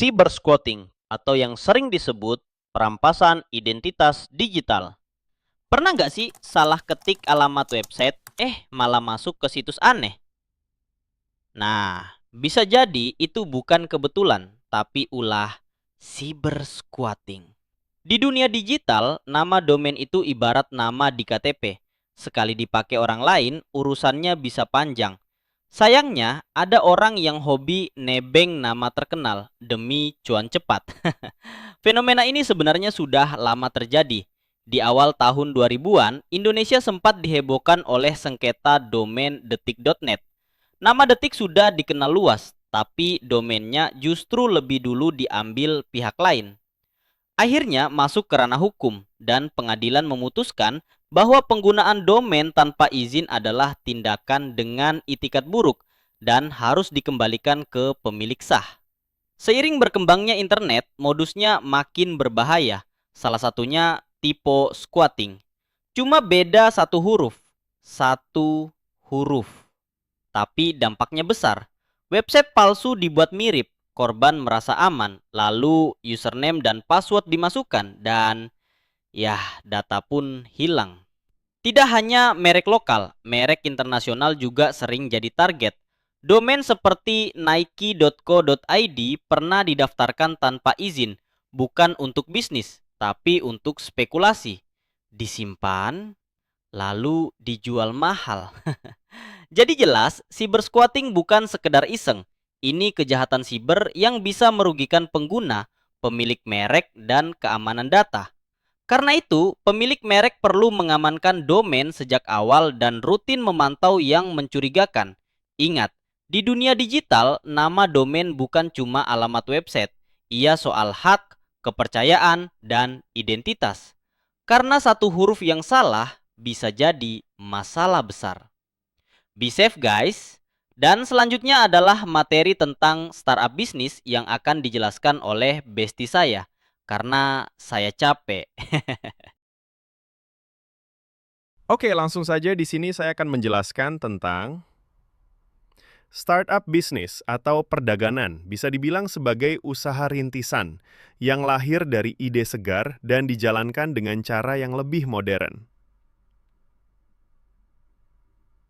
cybersquatting atau yang sering disebut perampasan identitas digital. Pernah nggak sih salah ketik alamat website, malah masuk ke situs aneh? Nah, bisa jadi itu bukan kebetulan, tapi ulah cybersquatting. Di dunia digital, nama domain itu ibarat nama di KTP. Sekali dipakai orang lain, urusannya bisa panjang. Sayangnya, ada orang yang hobi nebeng nama terkenal demi cuan cepat. Fenomena ini sebenarnya sudah lama terjadi. Di awal tahun 2000-an, Indonesia sempat dihebohkan oleh sengketa domain detik.net. Nama Detik sudah dikenal luas, tapi domainnya justru lebih dulu diambil pihak lain. Akhirnya masuk ke ranah hukum, dan pengadilan memutuskan bahwa penggunaan domain tanpa izin adalah tindakan dengan itikat buruk dan harus dikembalikan ke pemilik sah. Seiring berkembangnya internet, modusnya makin berbahaya. Salah satunya tipe squatting. Cuma beda satu huruf. Satu huruf. Tapi dampaknya besar. Website palsu dibuat mirip, korban merasa aman, lalu username dan password dimasukkan, dan data pun hilang. Tidak hanya merek lokal, merek internasional juga sering jadi target. Domain seperti nike.co.id pernah didaftarkan tanpa izin, bukan untuk bisnis, tapi untuk spekulasi. Disimpan, lalu dijual mahal. Jadi jelas, cybersquatting bukan sekedar iseng. Ini kejahatan siber yang bisa merugikan pengguna, pemilik merek, dan keamanan data. Karena itu, pemilik merek perlu mengamankan domain sejak awal dan rutin memantau yang mencurigakan. Ingat, di dunia digital, nama domain bukan cuma alamat website. Ia soal hak, kepercayaan, dan identitas. Karena satu huruf yang salah bisa jadi masalah besar. Be safe guys. Dan selanjutnya adalah materi tentang startup bisnis yang akan dijelaskan oleh bestie saya. Karena saya capek. Oke, langsung saja di sini saya akan menjelaskan tentang startup bisnis atau perdagangan, bisa dibilang sebagai usaha rintisan yang lahir dari ide segar dan dijalankan dengan cara yang lebih modern.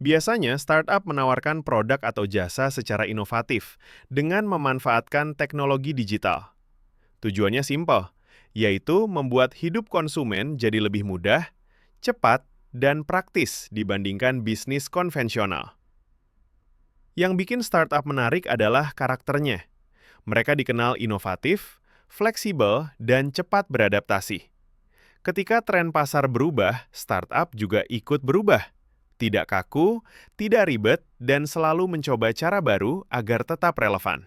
Biasanya, startup menawarkan produk atau jasa secara inovatif dengan memanfaatkan teknologi digital. Tujuannya simpel, yaitu membuat hidup konsumen jadi lebih mudah, cepat, dan praktis dibandingkan bisnis konvensional. Yang bikin startup menarik adalah karakternya. Mereka dikenal inovatif, fleksibel, dan cepat beradaptasi. Ketika tren pasar berubah, startup juga ikut berubah. Tidak kaku, tidak ribet, dan selalu mencoba cara baru agar tetap relevan.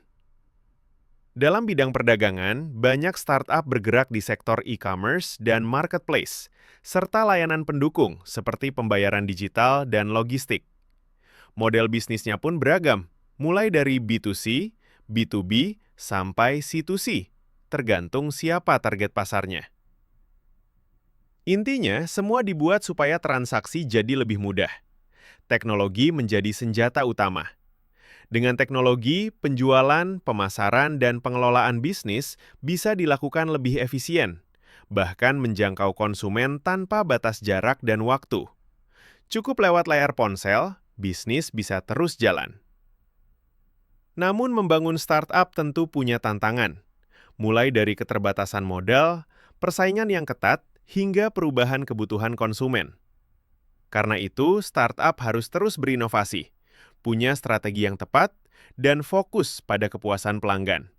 Dalam bidang perdagangan, banyak startup bergerak di sektor e-commerce dan marketplace, serta layanan pendukung seperti pembayaran digital dan logistik. Model bisnisnya pun beragam, mulai dari B2C, B2B, sampai C2C, tergantung siapa target pasarnya. Intinya, semua dibuat supaya transaksi jadi lebih mudah. Teknologi menjadi senjata utama. Dengan teknologi, penjualan, pemasaran, dan pengelolaan bisnis bisa dilakukan lebih efisien, bahkan menjangkau konsumen tanpa batas jarak dan waktu. Cukup lewat layar ponsel, bisnis bisa terus jalan. Namun membangun startup tentu punya tantangan, mulai dari keterbatasan modal, persaingan yang ketat, hingga perubahan kebutuhan konsumen. Karena itu, startup harus terus berinovasi, punya strategi yang tepat, dan fokus pada kepuasan pelanggan.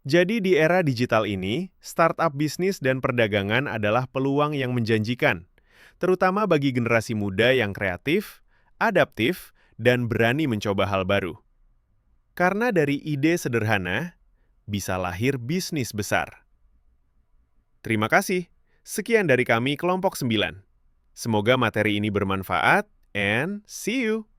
Jadi di era digital ini, startup bisnis dan perdagangan adalah peluang yang menjanjikan, terutama bagi generasi muda yang kreatif, adaptif, dan berani mencoba hal baru. Karena dari ide sederhana, bisa lahir bisnis besar. Terima kasih. Sekian dari kami Kelompok 9. Semoga materi ini bermanfaat, and see you!